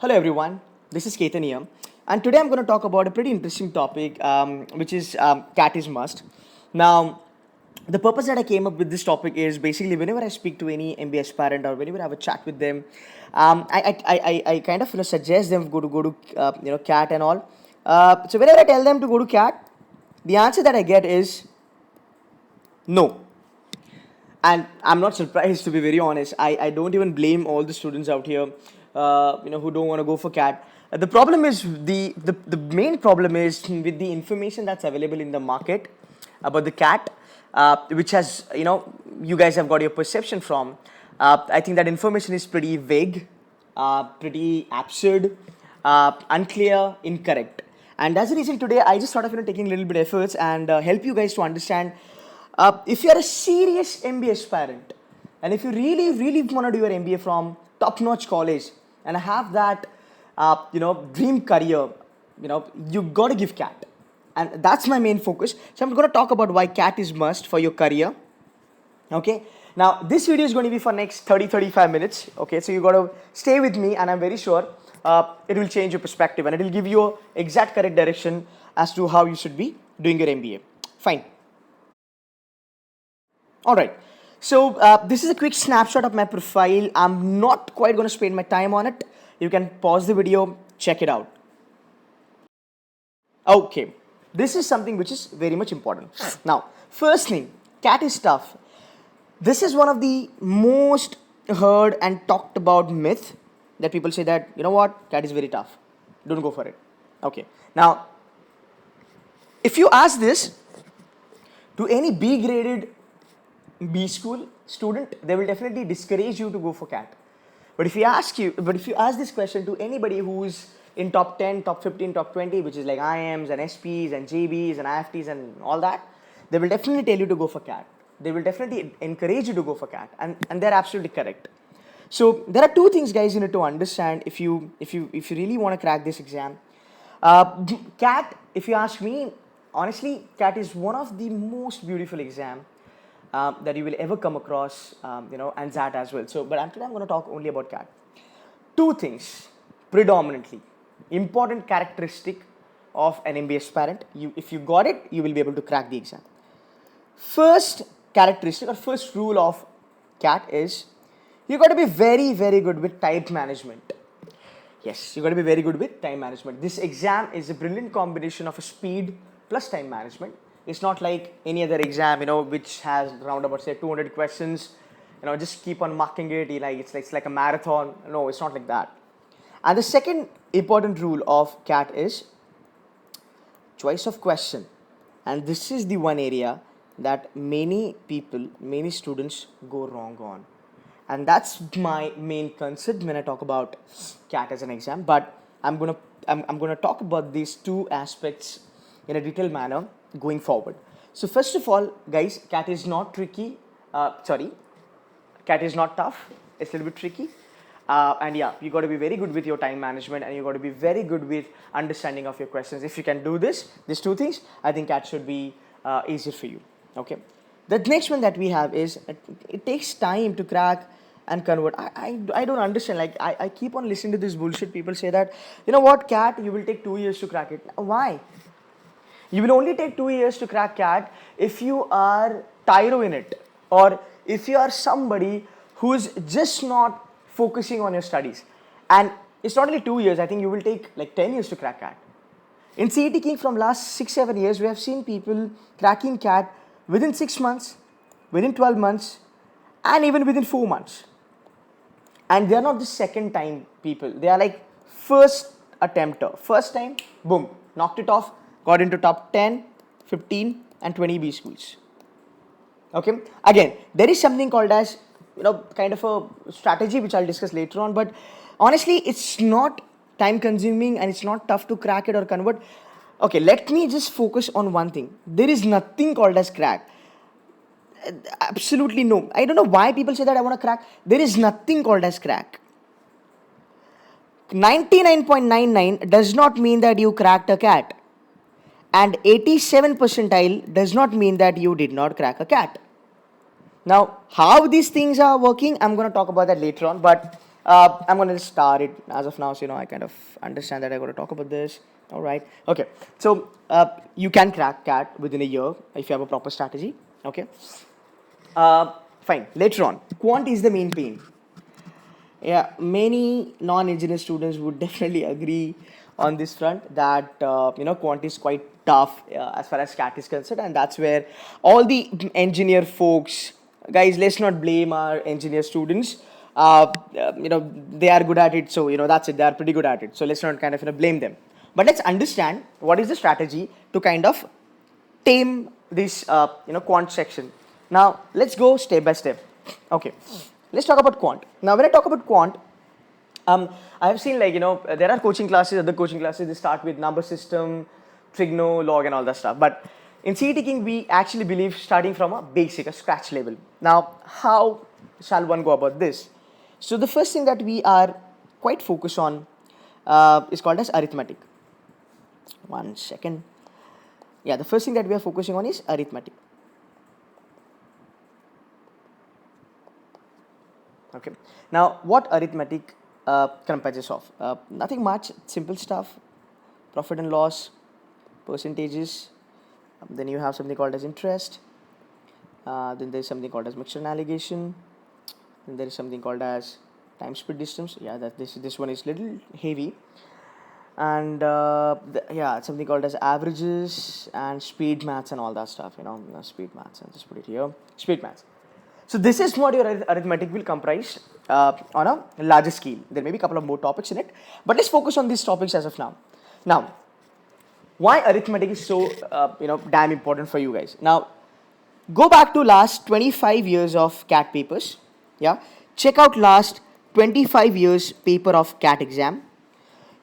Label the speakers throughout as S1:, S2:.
S1: Hello everyone, this is Ketan here, and today I'm going to talk about a pretty interesting topic, which is cat is must. Now, the purpose that I came up with this topic is basically whenever I speak to any MBS parent or whenever I have a chat with them, I kind of suggest them go to cat and all. So whenever I tell them to go to cat, the answer that I get is no. And I'm not surprised, to be very honest. I don't even blame all the students out here who don't want to go for cat. The problem is the main problem is with the information that's available in the market about the cat, which has you guys have got your perception from. I think that information is pretty vague, pretty absurd, unclear, incorrect. And as a reason, today I just thought of taking a little bit of efforts and help you guys to understand. If you are a serious MBA aspirant, and if you really want to do your MBA from top-notch college and have that, dream career, you got to give CAT, and that's my main focus. So I'm going to talk about why CAT is must for your career. Okay. Now this video is going to be for next 30-35 minutes. Okay. So you got to stay with me, and I'm very sure it will change your perspective and it will give you an exact correct direction as to how you should be doing your MBA. Fine. Alright, so this is a quick snapshot of my profile. I'm not quite going to spend my time on it. You can pause the video, check it out. Okay, this is something which is very much important. Now, first thing, cat is tough. This is one of the most heard and talked about myth that people say that, you know what, cat is very tough. Don't go for it. Okay, now, if you ask this to any B graded B school student, they will definitely discourage you to go for CAT. But if you ask this question to anybody who's in top 10, top 15, top 20, which is like IIMs and SPs and JBs and IFTs and all that, they will definitely tell you to go for CAT. They will definitely encourage you to go for CAT, and they're absolutely correct. So there are two things, guys, you need to understand if you really want to crack this exam. CAT, if you ask me, honestly, CAT is one of the most beautiful exam that you will ever come across, and that as well. So, but today I'm going to talk only about CAT. Two things, predominantly, important characteristic of an MBA aspirant. If you got it, you will be able to crack the exam. First characteristic or first rule of CAT is you got to be very, very good with time management. Yes, you got to be very good with time management. This exam is a brilliant combination of a speed plus time management. It's not like any other exam, which has around about say 200 questions. Just keep on marking it. It's like a marathon. No, it's not like that. And the second important rule of CAT is choice of question. And this is the one area that many people, many students go wrong on. And that's my main concern when I talk about CAT as an exam. But I'm gonna talk about these two aspects in a detailed manner going forward. So first of all, guys, CAT is not tricky. CAT is not tough. It's a little bit tricky. And yeah, you got to be very good with your time management, and you got to be very good with understanding of your questions. If you can do these two things, I think CAT should be easier for you. Okay. The next one that we have is it takes time to crack and convert. I don't understand. Like I keep on listening to this bullshit. People say that, CAT, you will take 2 years to crack it. Why? You will only take 2 years to crack CAT if you are tyro in it, or if you are somebody who is just not focusing on your studies. And it's not only 2 years, I think you will take like 10 years to crack CAT. In IIMking from last 6-7 years, we have seen people cracking CAT within 6 months, within 12 months, and even within 4 months. And they are not the second time people. They are like first attempter. First time, boom, knocked it off. Got into top 10, 15 and 20 B schools. Okay. Again, there is something called as, kind of a strategy which I'll discuss later on. But honestly, it's not time consuming and it's not tough to crack it or convert. Okay, let me just focus on one thing. There is nothing called as crack. Absolutely no. I don't know why people say that I want to crack. There is nothing called as crack. 99.99 does not mean that you cracked a CAT. And 87 percentile does not mean that you did not crack a CAT. Now, how these things are working, I'm going to talk about that later on. But I'm going to start it as of now, so I kind of understand that I got to talk about this. All right. Okay. So you can crack CAT within a year if you have a proper strategy. Okay. Fine. Later on, quant is the main pain. Yeah, many non-engineer students would definitely agree on this front that quant is quite tough as far as CAT is concerned, and that's where all the engineer folks, guys, let's not blame our engineer students. They are good at it, so that's it. They are pretty good at it, so let's not kind of blame them. But let's understand what is the strategy to kind of tame this quant section. Now let's go step by step. Okay, let's talk about quant. Now when I talk about quant, I have seen there are coaching classes, other coaching classes, they start with number system, trigno, log and all that stuff. But in IIMking, we actually believe starting from a basic, a scratch level. Now how shall one go about this? So the first thing that we are quite focused on is called as arithmetic. One second. Yeah, the first thing that we are focusing on is arithmetic. Okay. Now, what arithmetic comprises of? Nothing much, simple stuff. Profit and loss, percentages. Then you have something called as interest. Then there is something called as mixture and alligation. Then there is something called as time speed distance. Yeah, this one is little heavy. And something called as averages and speed maths and all that stuff. Speed maths. I'll just put it here. Speed maths. So this is what your arithmetic will comprise on a larger scale. There may be a couple of more topics in it, but let's focus on these topics as of now. Now, why arithmetic is so damn important for you guys? Now, go back to last 25 years of CAT papers. Yeah, check out last 25 years paper of CAT exam.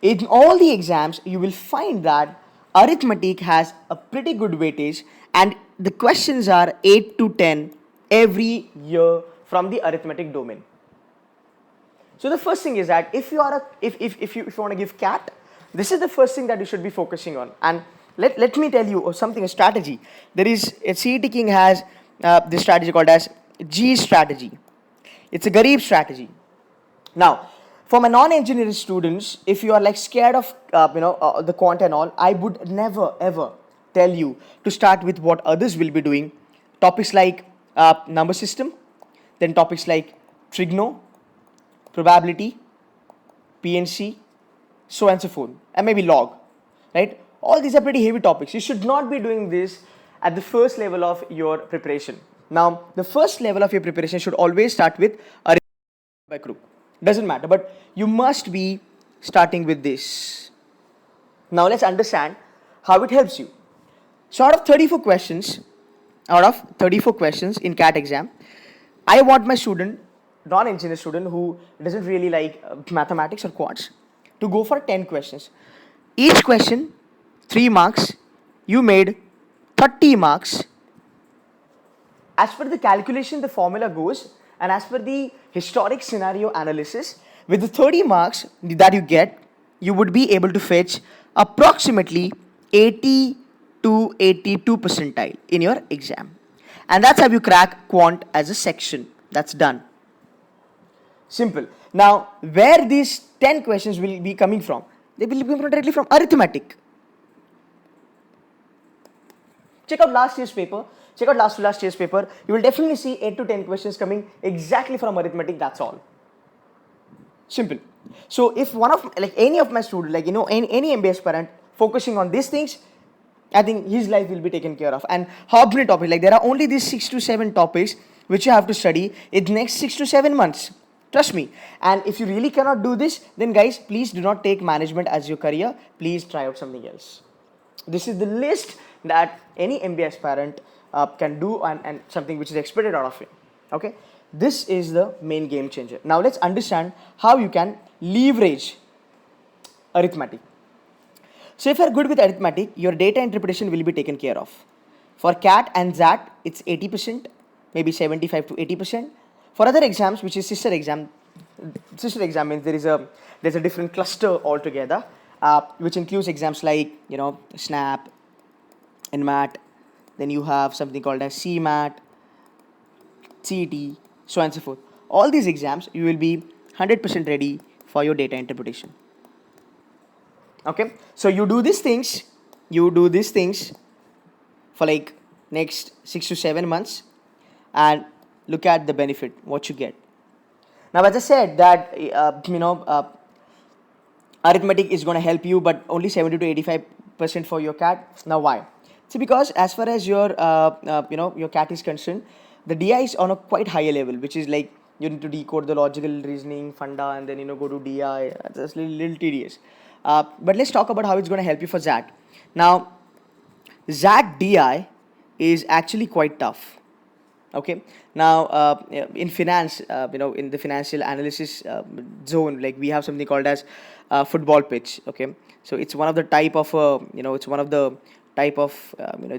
S1: In all the exams, you will find that arithmetic has a pretty good weightage, and the questions are 8 to 10 every year from the arithmetic domain. So the first thing is that if you want to give CAT, this is the first thing that you should be focusing on. And let me tell you something, a strategy. There is IIMking has this strategy called as G strategy. It's a Garib strategy. Now, for my non-engineering students, if you are scared of the quant and all, I would never ever tell you to start with what others will be doing. Topics like number system, then topics like trigno, probability, PNC, so and so forth, and maybe log, right? All these are pretty heavy topics. You should not be doing this at the first level of your preparation. Now, the first level of your preparation should always start with arithmetic by crook. Doesn't matter, but you must be starting with this. Now let's understand how it helps you. So out of 34 questions in CAT exam, I want my student, non-engineer student who doesn't really like mathematics or quants, to go for 10 questions. Each question, 3 marks, you made 30 marks. As per the calculation, the formula goes, and as per the historic scenario analysis, with the 30 marks that you get, you would be able to fetch approximately 80 to 82 percentile in your exam. And that's how you crack quant as a section. That's done. Simple. Now, where these 10 questions will be coming from? They will be coming directly from arithmetic. Check out last year's paper. Check out last year's paper. You will definitely see 8 to 10 questions coming exactly from arithmetic. That's all. Simple. So if any of my students, any MBA aspirant focusing on these things, I think his life will be taken care of. And how many topics? There are only these 6 to 7 topics which you have to study in the next 6 to 7 months. Trust me. And if you really cannot do this, then guys, please do not take management as your career. Please try out something else. This is the list that any MBA aspirant can do, and something which is expected out of it. Okay, this is the main game changer. Now let's understand how you can leverage arithmetic. So if you are good with arithmetic, your data interpretation will be taken care of. For CAT and ZAT, it's 80%, maybe 75 to 80%. For other exams, which is sister exam means there's a different cluster altogether, which includes exams like SNAP, NMAT. Then you have something called as CMAT, CET, so on and so forth. All these exams, you will be 100% ready for your data interpretation. Okay, so you do these things for like next 6 to 7 months and look at the benefit, what you get. Now, as I said that, arithmetic is going to help you, but only 70 to 85% for your cat. Now, why? See, because as far as your, your cat is concerned, the DI is on a quite higher level, which is like you need to decode the logical reasoning, funda, and then, go to DI. That's a little tedious. But let's talk about how it's going to help you for ZAT. Now, ZAT DI is actually quite tough. Okay, now in finance, in the financial analysis zone, like we have something called as football pitch. Okay, so it's one of the type of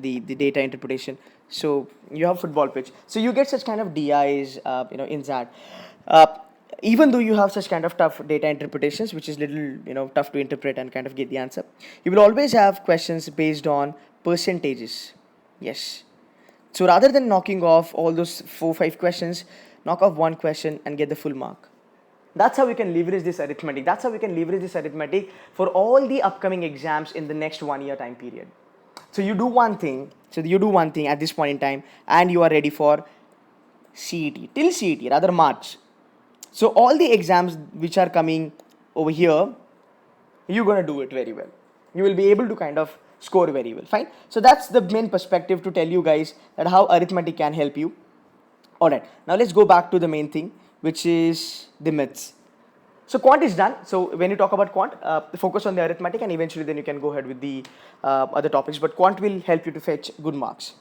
S1: the data interpretation. So you have football pitch, so you get such kind of DIs in that. Even though you have such kind of tough data interpretations, which is little tough to interpret and kind of get the answer, you will always have questions based on percentages. Yes. So rather than knocking off all those 4-5 questions, knock off one question and get the full mark. That's how we can leverage this arithmetic. That's how we can leverage this arithmetic for all the upcoming exams in the next 1 year time period. So you do one thing. At this point in time, and you are ready for CET till CET, rather March. So all the exams which are coming over here, you're gonna do it very well. You will be able to kind of score very well. Fine. So that's the main perspective to tell you guys that how arithmetic can help you. Alright, now let's go back to the main thing, which is the myths. So quant is done. So when you talk about quant, focus on the arithmetic and eventually then you can go ahead with the other topics. But quant will help you to fetch good marks.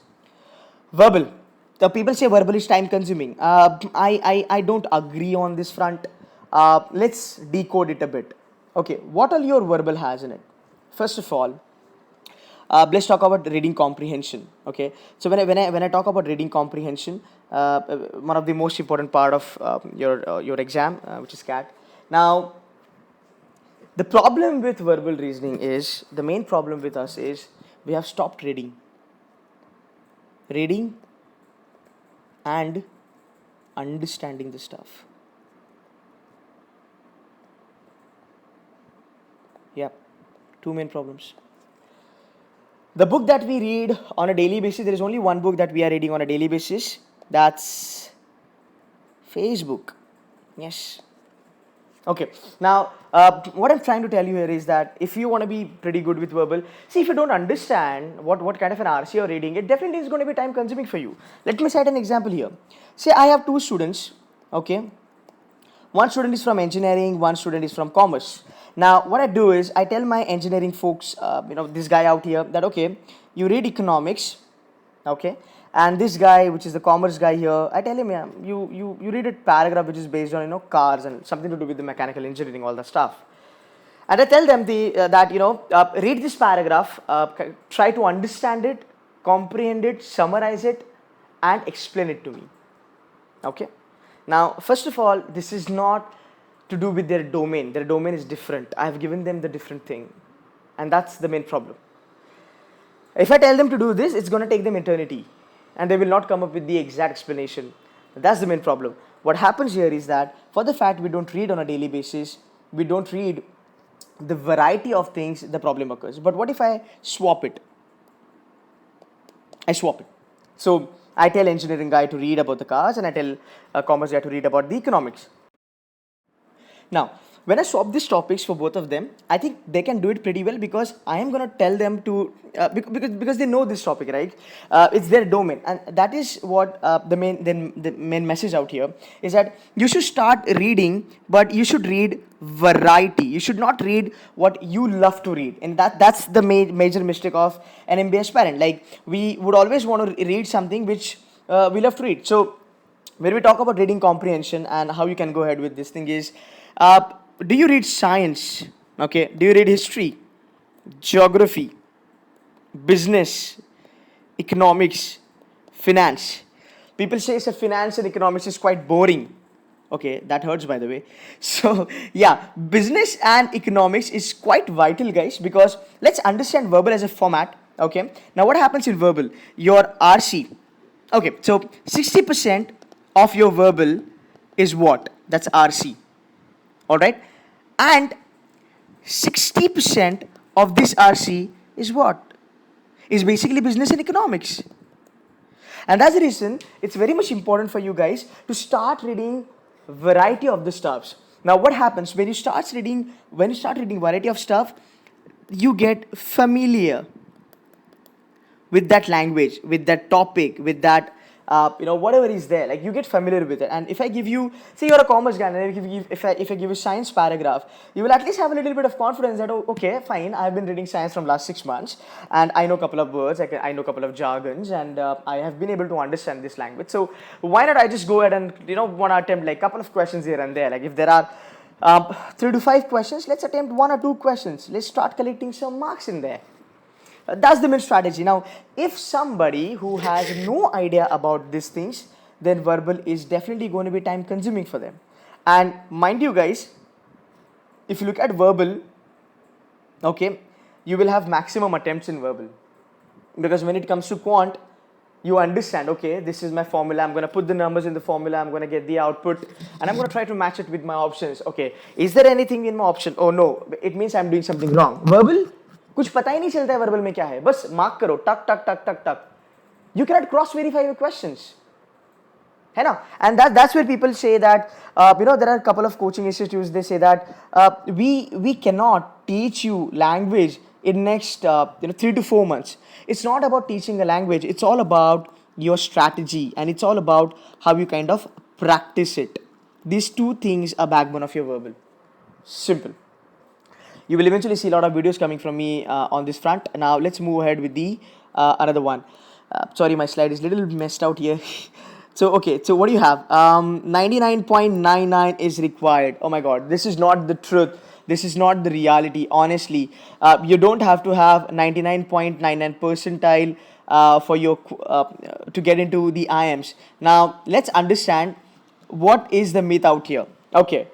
S1: Verbal. The people say verbal is time consuming. I don't agree on this front. Let's decode it a bit. Okay, what all your verbal has in it? First of all, let's talk about reading comprehension. Okay, so when I talk about reading comprehension, one of the most important part of your exam, which is CAT. Now, the problem with verbal reasoning is, the main problem with us is we have stopped reading and understanding the stuff. Yeah, two main problems. The book that we read on a daily basis, there is only one book that we are reading on a daily basis. That's Facebook. Yes. Okay. Now, what I'm trying to tell you here is that if you want to be pretty good with verbal, see, if you don't understand what kind of an RC you're reading, it definitely is going to be time consuming for you. Let me cite an example here. Say I have two students. Okay. One student is from engineering, one student is from commerce. Now, what I do is I tell my engineering folks, this guy out here, that okay, you read economics, okay, and this guy, which is the commerce guy here, I tell him, yeah, you read a paragraph which is based on cars and something to do with the mechanical engineering, all that stuff. And I tell them read this paragraph, try to understand it, comprehend it, summarize it, and explain it to me. Okay. Now, first of all, this is not to do with their domain. Their domain is different. I have given them the different thing. And that's the main problem. If I tell them to do this, it's going to take them eternity. And they will not come up with the exact explanation. That's the main problem. What happens here is that for the fact we don't read on a daily basis, we don't read the variety of things, the problem occurs. But what if I swap it? I swap it. So I tell engineering guy to read about the cars and I tell commerce guy to read about the economics. Now, when I swap these topics for both of them, I think they can do it pretty well because I am going to tell them to, because they know this topic, right? It's their domain. And that is what the main message out here is, that you should start reading, but you should read variety. You should not read what you love to read. And that's the major mistake of an MBA aspirant. Like, we would always want to read something which we love to read. So when we talk about reading comprehension and how you can go ahead with this thing is, do you read science? Okay. Do you read history, geography, business, economics, finance? People say finance and economics is quite boring. Okay, that hurts, by the way. So yeah, business and economics is quite vital, guys, because let's understand verbal as a format. Okay. Now what happens in verbal? Your RC. Okay. So 60% of your verbal is what? That's RC. All right, and 60% of this RC is what? Is basically business and economics. And that's the reason it's very much important for you guys to start reading variety of the stuffs. Now what happens when you start reading variety of stuff, you get familiar with that language, with that topic, with that whatever is there. Like you get familiar with it. And if I give you, say you're a commerce guy, and if I give you science paragraph, you will at least have a little bit of confidence that, oh, okay, fine, I've been reading science from last 6 months, and I know a couple of words, I know a couple of jargons, and I have been able to understand this language. So why not I just go ahead and want to attempt like a couple of questions here and there. Like if there are 3 to 5 questions, let's attempt 1 or 2 questions. Let's start collecting some marks in there. That's the main strategy. Now, if somebody who has no idea about these things, then verbal is definitely going to be time consuming for them. And mind you guys, if you look at verbal, okay, you will have maximum attempts in verbal. Because when it comes to quant, you understand, okay, this is my formula, I'm going to put the numbers in the formula, I'm going to get the output, and I'm going to try to match it with my options. Okay, is there anything in my option? Oh no, it means I'm doing something wrong. Verbal? कुछ पता ही नहीं चलता है verbal में क्या है, बस mark करो, टक टक टक टक टक. You cannot cross verify your questions, है ना? And that's where people say that there are a couple of coaching institutes, they say that we cannot teach you language in next 3 to 4 months. It's not about teaching a language, it's all about your strategy, and it's all about how you kind of practice it. These two things are backbone of your verbal. Simple. You will eventually see a lot of videos coming from me on this front. Now let's move ahead with the another one. Sorry, my slide is a little messed out here. So okay, so what do you have? 99.99 is required. Oh my god, this is not the truth. This is not the reality, honestly. You don't have to have 99.99 percentile for your to get into the IIMs. Now let's understand what is the myth out here. Okay,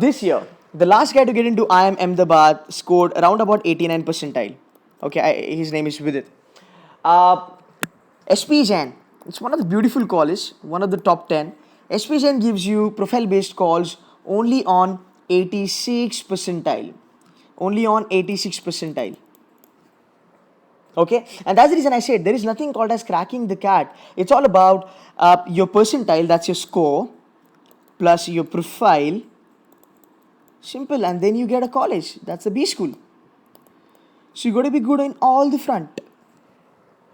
S1: this year, the last guy to get into IIM Ahmedabad scored around about 89 percentile. Okay, his name is Vidit. SP Jain, it's one of the beautiful colleges, one of the top 10. SP Jain gives you profile-based calls only on 86 percentile. Only on 86 percentile. Okay, and that's the reason I said there is nothing called as cracking the cat. It's all about your percentile, that's your score, plus your profile. Simple, and then you get a college. That's a B school. So you got to be good in all the front.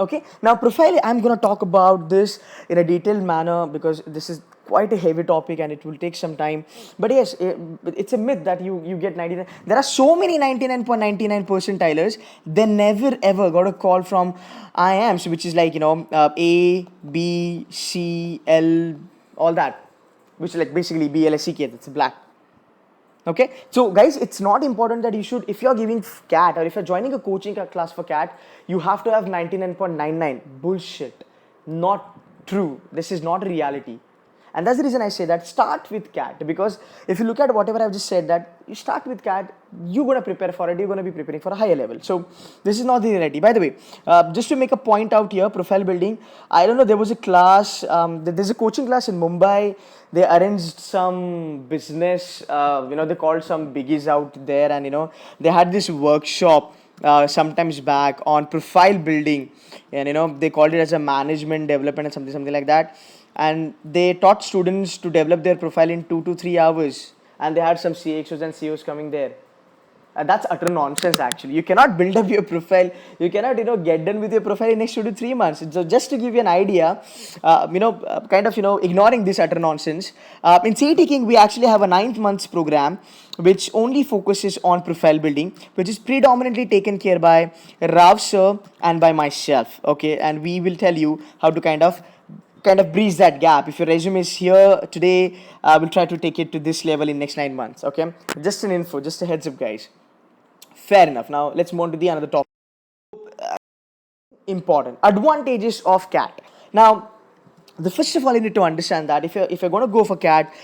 S1: Okay, now profile, I'm going to talk about this in a detailed manner because this is quite a heavy topic and it will take some time. But yes, it's a myth that you get 99. There are so many 99.99 percentilers, they never ever got a call from IIMs, which is like, A, B, C, L, all that, which is like basically BLSCK, that's black. Okay, so guys, it's not important that you should, if you're giving CAT or if you're joining a coaching class for CAT, you have to have 99.99. Bullshit. Not true. This is not reality. And that's the reason I say that start with CAT, because if you look at whatever I've just said, that you start with CAT, you're going to prepare for it, you're going to be preparing for a higher level. So this is not the reality. By the way, just to make a point out here, profile building, I don't know, there was a class, there's a coaching class in Mumbai. They arranged some business, they called some biggies out there, and they had this workshop sometimes back on profile building, and they called it as a management development and something like that. And they taught students to develop their profile in 2 to 3 hours, and they had some CXOs and CEOs coming there. That's utter nonsense actually. You cannot build up your profile, you cannot get done with your profile in next 2 to 3 months. So just to give you an idea, ignoring this utter nonsense, in IIMking we actually have a 9 months program which only focuses on profile building, which is predominantly taken care by Rav sir and by myself. Okay, and we will tell you how to kind of breeze that gap. If your resume is here today, we'll try to take it to this level in next 9 months. Okay, just an info, just a heads up guys. Fair enough. Now let's move on to the another topic. Important advantages of CAT. Now, the first of all, you need to understand that if you're going to go for CAT,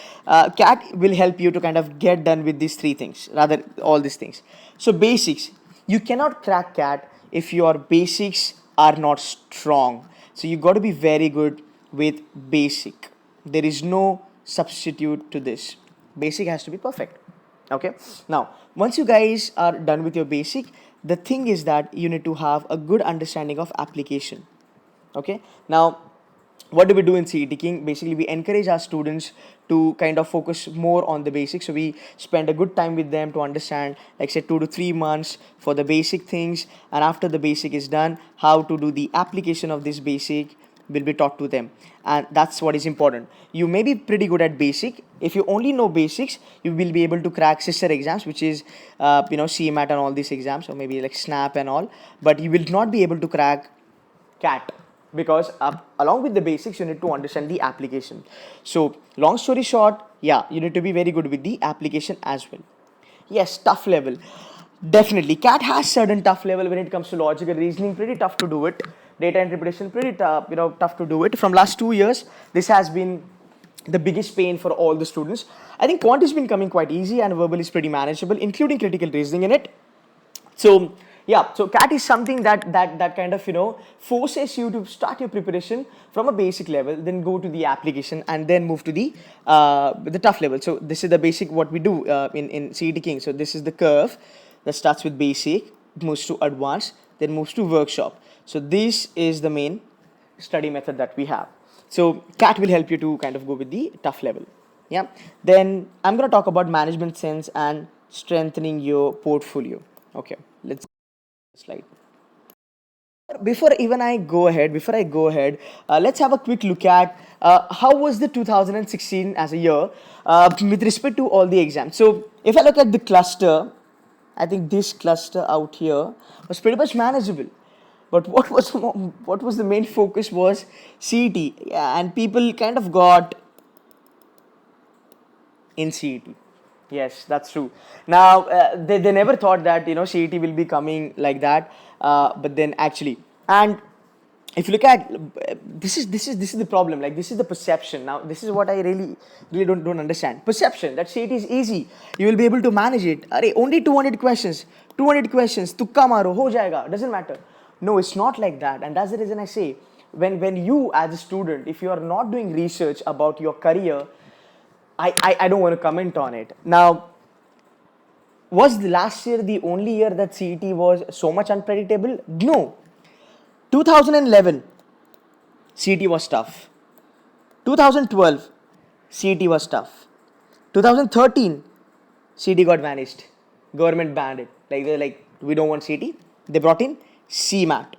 S1: CAT will help you to kind of get done with these 3 things, rather all these things. So basics, you cannot crack CAT if your basics are not strong. So you got to be very good with basic. There is no substitute to this. Basic has to be perfect. Okay. Now, once you guys are done with your basic, the thing is that you need to have a good understanding of application. Okay. Now, what do we do in CET King? Basically, we encourage our students to kind of focus more on the basics. So we spend a good time with them to understand, like say 2 to 3 months for the basic things, and after the basic is done, how to do the application of this basic will be taught to them, and that's what is important. You may be pretty good at basic. If you only know basics, you will be able to crack sister exams, which is CMAT and all these exams, or maybe like SNAP and all, but you will not be able to crack CAT, because along with the basics you need to understand the application. So long story short, yeah, you need to be very good with the application as well. Yes, tough level. Definitely, CAT has certain tough level when it comes to logical reasoning. Pretty tough to do it. Data interpretation, pretty tough, tough to do it. From last 2 years, this has been the biggest pain for all the students. I think quant has been coming quite easy, and verbal is pretty manageable, including critical reasoning in it. So yeah, so CAT is something that kind of forces you to start your preparation from a basic level, then go to the application, and then move to the tough level. So this is the basic what we do in CET King. So this is the curve that starts with basic, moves to advanced, then moves to workshop. So this is the main study method that we have. So CAT will help you to kind of go with the tough level. Yeah. Then I'm going to talk about management sense and strengthening your portfolio. Okay, let's slide. Before I go ahead, let's have a quick look at how was the 2016 as a year with respect to all the exams. So if I look at the cluster, I think this cluster out here was pretty much manageable. But what was the main focus was CET, yeah, and people kind of got in CET. Yes, that's true. Now they never thought that CET will be coming like that, but then actually, and if you look at this is the problem. Like, this is the perception. Now this is what I really don't understand. Perception that CET is easy, you will be able to manage it. Arey, only 200 questions, tukka maro ho jayega, doesn't matter. No, it's not like that, and that's the reason I say when you as a student, if you are not doing research about your career, I don't want to comment on it. Now, was the last year the only year that CET was so much unpredictable? No. 2011, CET was tough. 2012, CET was tough. 2013, CET got vanished. Government banned it. Like, they're like, we don't want CET. They brought in CMAT.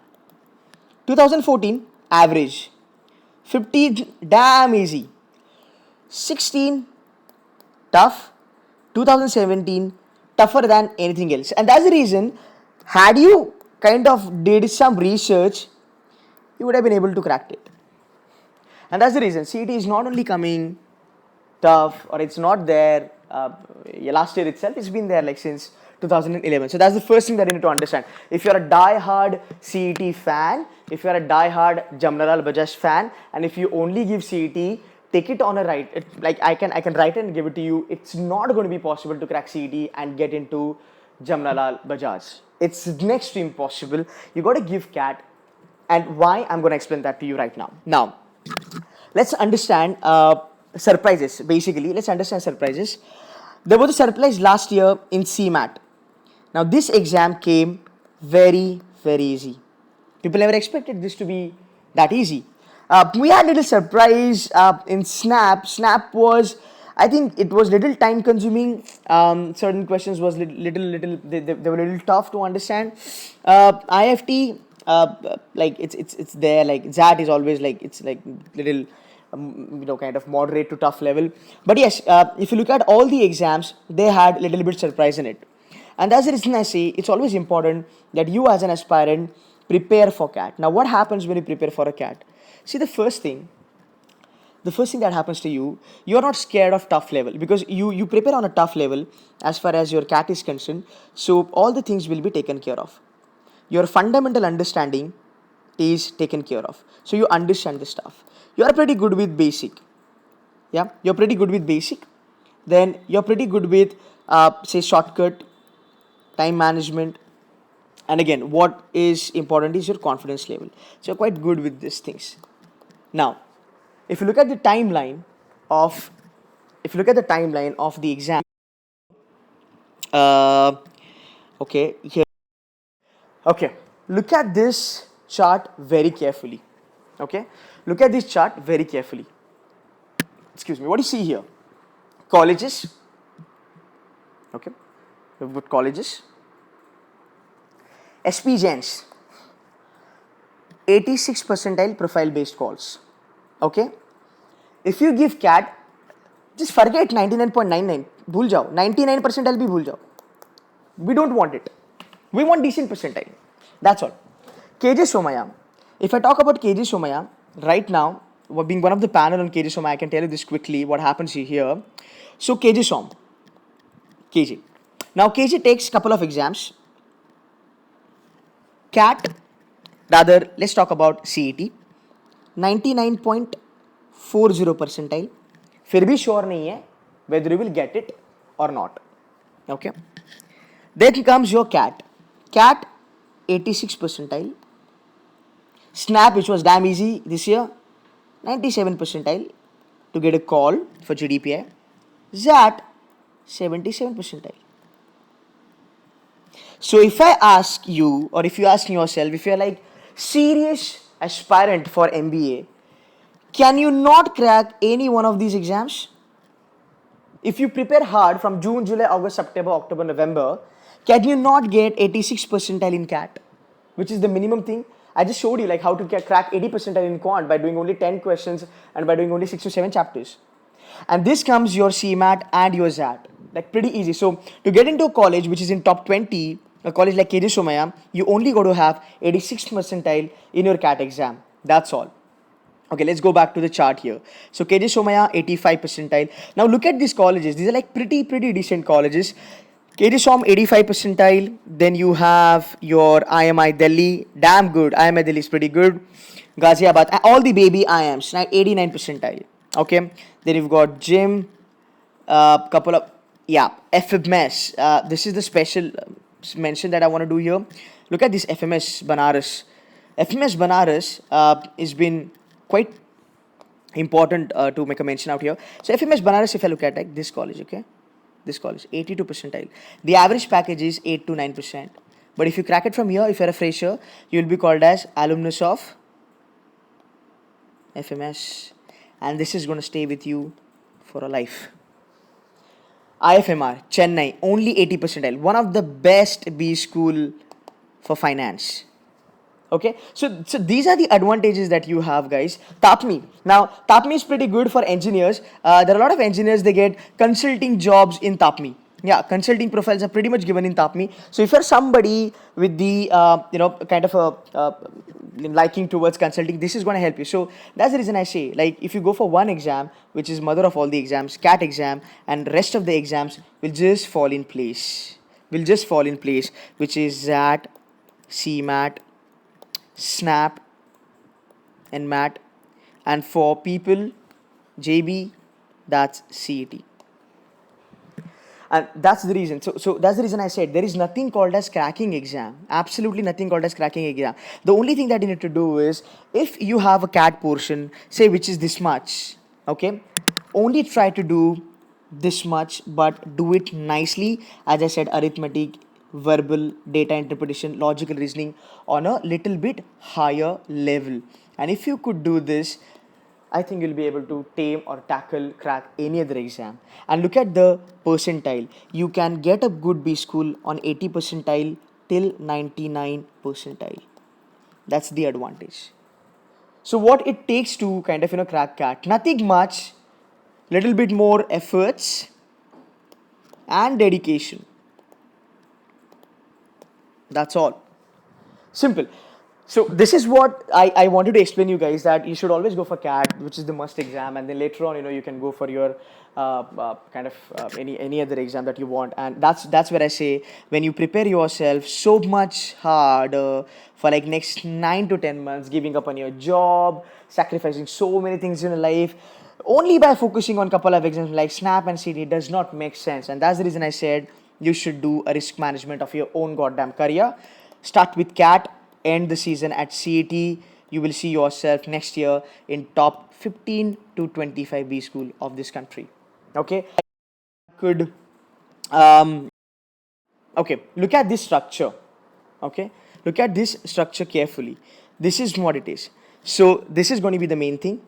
S1: 2014, average. 15, damn easy. 16, tough. 2017, tougher than anything else. And that's the reason, had you kind of did some research, you would have been able to crack it. And that's the reason CET is not only coming tough, or it's not there last year itself, it's been there like since 2011. So that's the first thing that you need to understand. If you're a die-hard CET fan, if you're a die-hard Jamnalal Bajaj fan, and if you only give CET, take it on a write. Like, I can write it and give it to you. It's not going to be possible to crack CET and get into Jamnalal Bajaj. It's next to impossible. You got to give CAT, and why, I'm going to explain that to you right now. Now, let's understand surprises. Basically, let's understand surprises. There was a surprise last year in CMAT. Now, this exam came very, very easy. People never expected this to be that easy. We had a little surprise in Snap. Snap was, I think it was little time consuming. Certain questions was little they were a little tough to understand. IFT, like it's there. Like ZAT is always like, it's like little kind of moderate to tough level. But yes, if you look at all the exams, they had a little bit surprise in it. And that's the reason I say it's always important that you as an aspirant prepare for CAT. Now, what happens when you prepare for a CAT? See, the first thing that happens to you, you're not scared of tough level, because you prepare on a tough level as far as your CAT is concerned. So all the things will be taken care of. Your fundamental understanding is taken care of. So you understand the stuff. You are pretty good with basic. Yeah, you're pretty good with basic. Then you're pretty good with, say, shortcut, time management. And again, what is important is your confidence level. So you're quite good with these things. Now, if you look at the timeline of if you look at the timeline of the exam, uh, okay, here, okay, look at this chart very carefully. Okay, look at this chart very carefully. Excuse me, what do you see here? Colleges. Okay, we've got colleges. SP Gens, 86 percentile profile based calls. Okay, if you give CAT, just forget 99.99, bhul jao, 99 percentile bhi bhul jao. We don't want it. We want decent percentile. That's all. KJ Somaya. If I talk about KJ Somaya, right now, being one of the panel on KJ Somaya, I can tell you this quickly, what happens here. So KJ Som. KJ. Now KJ takes couple of exams. CAT, rather, let's talk about CET. 99.40 percentile. फिर भी sure नहीं है whether you will get it or not. Okay. Then comes your CAT. CAT, 86 percentile. Snap, which was damn easy this year, 97 percentile to get a call for GDPI. ZAT, 77 percentile. So if I ask you, or if you ask yourself, if you're like serious aspirant for MBA, can you not crack any one of these exams? If you prepare hard from June, July, August, September, October, November, can you not get 86 percentile in CAT, which is the minimum thing? I just showed you like how to crack 80 percentile in Quant by doing only 10 questions and by doing only 6 to 7 chapters. And this comes your CMAT and your ZAT, like pretty easy. So to get into a college which is in top 20, a college like KJ Somaya, you only got to have 86 percentile in your CAT exam. That's all. Okay, let's go back to the chart here. So KJ Somaya, 85 percentile. Now look at these colleges. These are like pretty decent colleges. KJ Som, 85 percentile. Then you have your IIMI Delhi, damn good. IIMI Delhi is pretty good. Ghaziabad, all the baby IIMs, 89 percentile. Okay, then you've got Jim, couple of, yeah, FMS. This is the special mention that I want to do here. Look at this FMS Banaras. FMS Banaras has been quite important to make a mention out here. So FMS Banaras, if I look at like this college, okay, this college, 82 percentile. The average package is 8 to 9%. But if you crack it from here, if you're a fresher, you will be called as alumnus of FMS. And this is going to stay with you for a life. IFMR, Chennai, only 80 percentile. One of the best B school for finance. Okay, so these are the advantages that you have, guys. TAPMI. Now, TAPMI is pretty good for engineers. There are a lot of engineers, they get consulting jobs in TAPMI. Yeah, consulting profiles are pretty much given in TAPMI. So if you're somebody with the, kind of a liking towards consulting, this is going to help you. So that's the reason I say, like, if you go for one exam, which is mother of all the exams, CAT exam, and rest of the exams will just fall in place. Which is ZAT, CMAT, SNAP, and MAT. And for people, JB, that's CET. And that's the reason. So that's the reason I said there is nothing called as cracking exam. Absolutely nothing called as cracking exam. The only thing that you need to do is, if you have a CAT portion, say which is this much, okay, only try to do this much, but do it nicely. As I said, arithmetic, verbal, data interpretation, logical reasoning on a little bit higher level. And if you could do this, I think you'll be able to tame or tackle, crack any other exam. And look at the percentile. You can get a good B school on 80 percentile till 99 percentile. That's the advantage. So what it takes to kind of, crack CAT? Nothing much, little bit more efforts and dedication. That's all. Simple. So this is what I wanted to explain you guys, that you should always go for CAT, which is the must exam, and then later on, you can go for your any other exam that you want. And that's where I say, when you prepare yourself so much harder for like next 9 to 10 months, giving up on your job, sacrificing so many things in your life, only by focusing on couple of exams like SNAP and CD does not make sense. And that's the reason I said you should do a risk management of your own goddamn career. Start with CAT, end the season at CET. You will see yourself next year in top 15 to 25 B school of this country. Okay, could okay, look at this structure. Okay, look at this structure carefully. This is what it is. So this is going to be the main thing.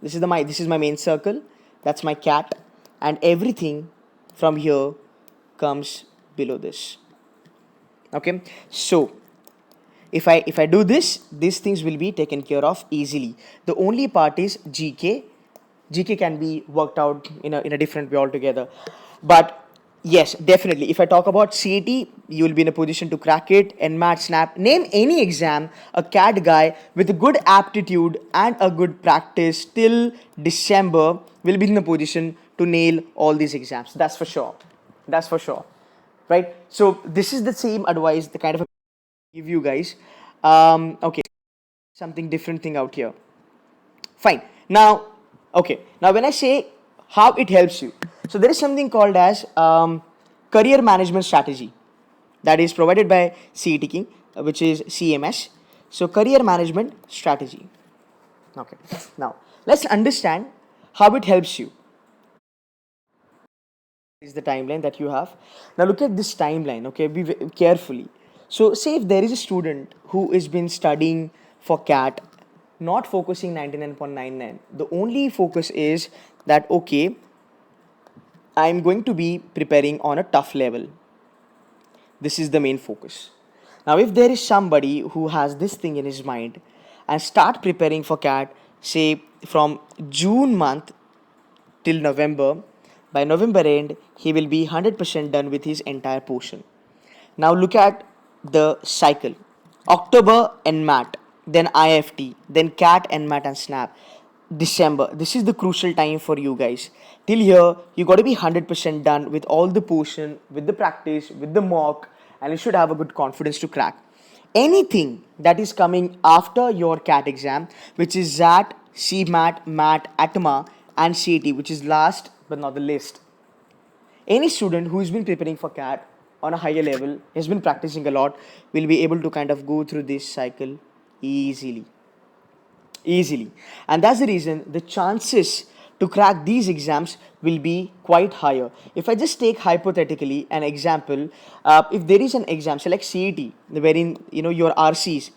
S1: This is my main circle. That's my cat, and everything from here comes below this. Okay, so if I do this, these things will be taken care of easily. The only part is GK. GK can be worked out in a different way altogether. But yes, definitely. If I talk about CAT, you will be in a position to crack it. NMAT, SNAP, name any exam, a CAT guy with a good aptitude and a good practice till December will be in a position to nail all these exams. That's for sure. That's for sure. Right? So this is the same advice, the kind of give you guys. Okay, something different thing out here. Fine. Now, okay. Now, when I say how it helps you, so there is something called as career management strategy that is provided by IIMking, which is CMS. So, career management strategy. Okay. Now, let's understand how it helps you. Is the timeline that you have. Now look at this timeline, okay? Be carefully. So say if there is a student who has been studying for CAT, not focusing 99.99, the only focus is that okay, I'm going to be preparing on a tough level. This is the main focus. Now if there is somebody who has this thing in his mind and start preparing for CAT, say from June month till November. By November end, he will be 100% done with his entire portion. Now look at the cycle. October and MAT, then IFT, then CAT and MAT and SNAP. December. This is the crucial time for you guys. Till here, you got to be 100% done with all the portion, with the practice, with the mock, and you should have a good confidence to crack. Anything that is coming after your CAT exam, which is ZAT, CMAT, MAT, ATMA, and CAT, which is last but not the least. Any student who has been preparing for CAT on a higher level, has been practicing a lot, will be able to kind of go through this cycle easily. And that's the reason the chances to crack these exams will be quite higher. If I just take hypothetically an example, if there is an exam, select CET, wherein your RCs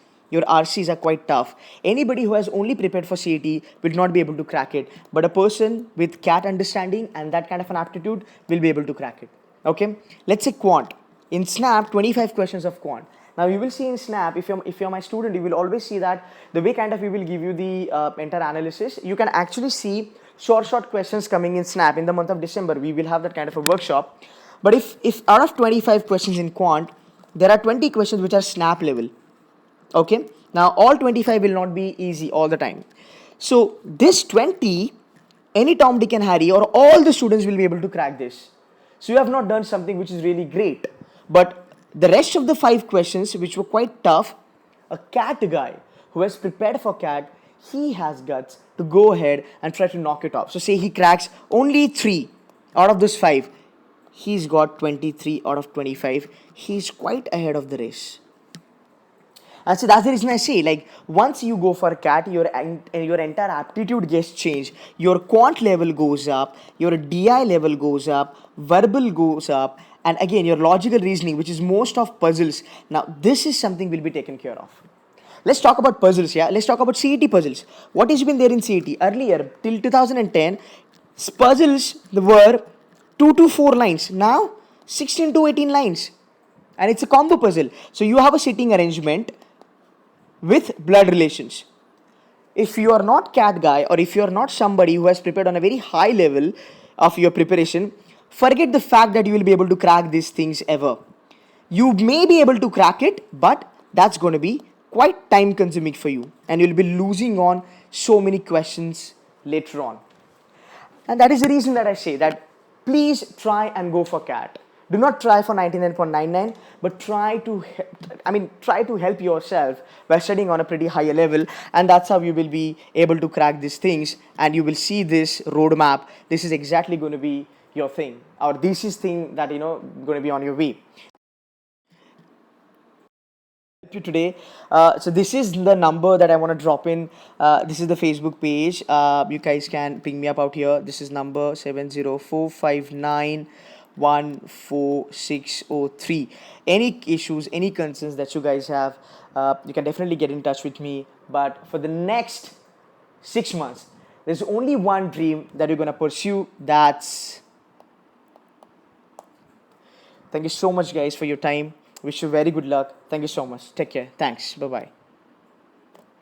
S1: are quite tough. Anybody who has only prepared for CET will not be able to crack it, but a person with CAT understanding and that kind of an aptitude will be able to crack it. Okay, let's say quant. In SNAP, 25 questions of quant. Now you will see in SNAP, if you're my student, you will always see that the way kind of we will give you the entire analysis, you can actually see short questions coming in SNAP. In the month of December, we will have that kind of a workshop. But if out of 25 questions in quant, there are 20 questions which are SNAP level. Okay, now all 25 will not be easy all the time. So this 20, any Tom, Dick and Harry or all the students will be able to crack this. So you have not done something which is really great. But the rest of the 5 questions, which were quite tough, a CAT guy who has prepared for CAT, he has guts to go ahead and try to knock it off. So say he cracks only 3 out of those 5. He's got 23 out of 25. He's quite ahead of the race. And so that's the reason I say, like, once you go for CAT, your entire aptitude gets changed. Your quant level goes up, your DI level goes up, verbal goes up, and again, your logical reasoning, which is most of puzzles. Now, this is something will be taken care of. Let's talk about puzzles, yeah? Let's talk about CET puzzles. What has been there in CET? Earlier, till 2010, puzzles were 2 to 4 lines. Now, 16 to 18 lines. And it's a combo puzzle. So you have a sitting arrangement with blood relations. If you are not CAT guy or if you are not somebody who has prepared on a very high level of your preparation, forget the fact that you will be able to crack these things ever. You may be able to crack it, but that's going to be quite time consuming for you and you'll be losing on so many questions later on. And that is the reason that I say that please try and go for CAT. Do not try for 99.99, but try to help yourself by studying on a pretty higher level, and that's how you will be able to crack these things. And you will see this roadmap. This is exactly going to be your thing, or this is thing that going to be on your way. you today. So this is the number that I want to drop in. This is the Facebook page. You guys can ping me up out here. This is number 70459 14603. Any issues, any concerns that you guys have, you can definitely get in touch with me. But for the next 6 months, there's only one dream that you're gonna pursue. That's... Thank you so much, guys, for your time. Wish you very good luck. Thank you so much. Take care. Thanks. Bye bye.